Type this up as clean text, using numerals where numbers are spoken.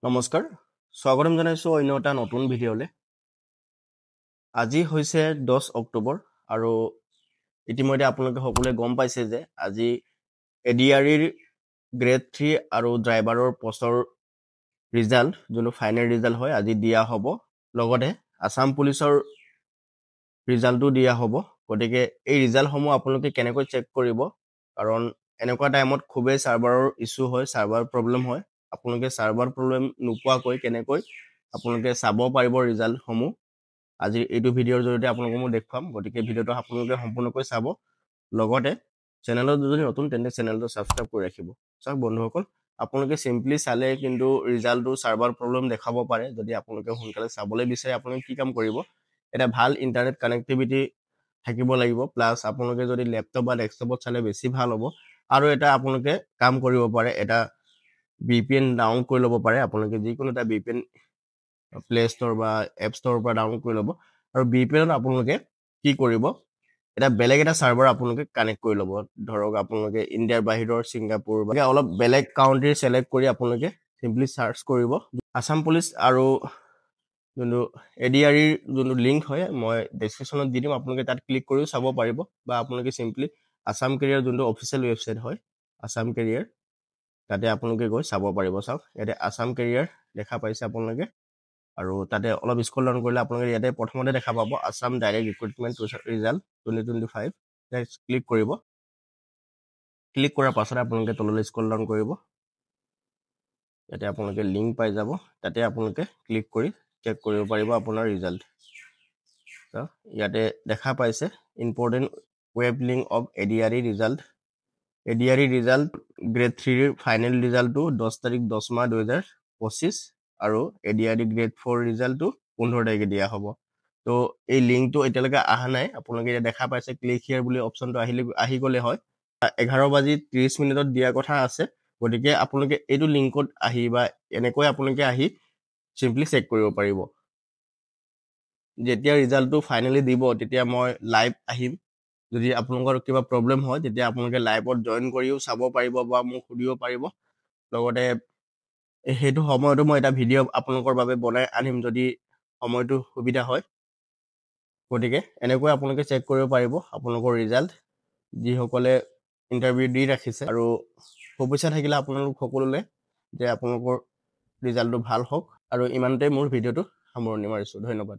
নমস্কাৰ স্বাগতম জনাইছো অন্য এটা নতুন ভিডিঅ'লে আজি হৈছে 10 অক্টোবৰ আৰু ইতিমধ্যে আপোনালোকে সকলোৱে গম পাইছে যে আজি এডিআৰইৰ গ্ৰেড 3 আৰু ড্ৰাইভাৰৰ পোষ্টৰ ৰিজাল্ট যোনটো ফাইনেল ৰিজাল্ট হয় আজি দিয়া হ'ব লগতে আসাম পুলিচৰ ৰিজাল্টটো দিয়া হ'ব গতিকে এই ৰিজাল্টসমূহ আপোনালোকে কেনেকৈ চেক কৰিব কাৰণ এনেকুৱা টাইমত খুবেই সাৰ্ভাৰৰ ইস্যু হয় সাৰ্ভাৰ প্ৰব্লেম হয় আপোনালোকে সাৰ্ভাৰ প্ৰব্লেম নোপোৱাকৈ কেনেকৈ আপোনালোকে চাব পাৰিব ৰিজাল্টসমূহ আজি এইটো ভিডিঅ'ৰ জৰিয়তে আপোনালোকক মই দেখুৱাম গতিকে ভিডিঅ'টো আপোনালোকে সম্পূৰ্ণকৈ চাব লগতে চেনেলত যদি নতুন তেন্তে চেনেলটো সাবস্ক্ৰাইব কৰি ৰাখিব চাওক বন্ধুসকল আপোনালোকে সিম্পলি চালে কিন্তু ৰিজাল্টটো সাৰ্ভাৰ প্ৰব্লেম দেখাব পাৰে যদি আপোনালোকে সোনকালে চাবলৈ বিচাৰে আপোনালোকে কি কাম কৰিব এটা ভাল ইন্টাৰনেট কানেক্টিভিটি থাকিব লাগিব প্লাস আপোনালোকে যদি ল্যাপটপ বা ডেস্কটপত চালে বেছি ভাল হ'ব আৰু এটা আপোনালোকে কাম কৰিব পাৰে এটা VPN ডাউন কৰি ল'ব পাৰে আপোনালোকে যিকোনো এটা VPN প্লে ষ্ট'ৰ বা এপ ষ্ট'ৰৰ পৰা ডাউনলোড কৰি ল'ব আৰু VPN আপোনালোকে কি কৰিব এটা বেলেগ এটা সাৰ্ভাৰ আপোনালোকে কানেক্ট কৰি ল'ব ধৰক আপোনালোকে ইণ্ডিয়াৰ বাহিৰৰ সিংগাপুৰ বা অলপ বেলেগ কাউন্ট্ৰি সিলেক্ট কৰি আপোনালোকে সিম্পলি সাৰ্চ কৰিব আসাম পুলিচ আৰু যোনটো এডিআৰইৰ যোনটো লিংক হয় মই ডেসক্ৰিপশ্যনত দি দিম আপোনালোকে তাত ক্লিক কৰিও চাব পাৰিব বা আপোনালোকে সিম্পলি আসাম কেৰিয়াৰ যোনটো অফিচিয়েল ৱেবছাইট হয় আসাম কেৰিয়াৰ তাতে আপোনালোকে গৈ চাব পাৰিব চাওক ইয়াতে আসাম কেৰিয়াৰ দেখা পাইছে আপোনালোকে আৰু তাতে অলপ স্ক্ৰল ডাউন কৰিলে আপোনালোকে ইয়াতে প্ৰথমতে দেখা পাব আসাম ডাইৰেক্ট ৰিক্ৰুটমেণ্ট ৰিজাল্ট 2025 তাত ক্লিক কৰিব ক্লিক কৰাৰ পাছত আপোনালোকে তললৈ স্ক্ৰল ডাউন কৰিব ইয়াতে আপোনালোকে লিংক পাই যাব তাতে আপোনালোকে ক্লিক কৰি চেক কৰিব পাৰিব আপোনাৰ ৰিজাল্ট ইয়াতে দেখা পাইছে important web link of ADRE result grade 3 ৰ ফাইনেল ৰিজাল্টটো 10 তাৰিখ 10 মাহ 2025 আৰু এডিআৰই গ্ৰেড 4 ৰিজাল্টটো 15 তাৰিখে দিয়া হ'ব তো এই লিংকটো এতিয়ালৈকে অহা নাই আপোনালোকে এতিয়া দেখা পাইছে ক্লিক হিয়াৰ বুলি অপচনটো আহি গ'লে হয় 11:30 দিয়া কথা আছে গতিকে আপোনালোকে এইটো লিংকত আহি বা এনেকৈ আপোনালোকে আহি সিম্পলি চেক কৰিব পাৰিব যেতিয়া ৰিজাল্টটো ফাইনেলি দিব তেতিয়া মই লাইভ আহিম যদি আপোনালোকৰ কিবা প্ৰব্লেম হয় তেতিয়া আপোনালোকে লাইভত জয়েন কৰিও চাব পাৰিব বা মোক সুধিব পাৰিব লগতে সেইটো সময়তো মই এটা ভিডিঅ' আপোনালোকৰ বাবে বনাই আনিম যদি সময়টো সুবিধা হয় গতিকে এনেকৈ আপোনালোকে চেক কৰিব পাৰিব আপোনালোকৰ ৰিজাল্ট যিসকলে ইণ্টাৰভিউ দি ৰাখিছে আৰু শুভেচ্ছা থাকিলে আপোনালোক সকলোলৈ যে আপোনালোকৰ ৰিজাল্টটো ভাল হওক আৰু ইমানতে মোৰ ভিডিঅ'টো সামৰণি মাৰিছোঁ ধন্যবাদ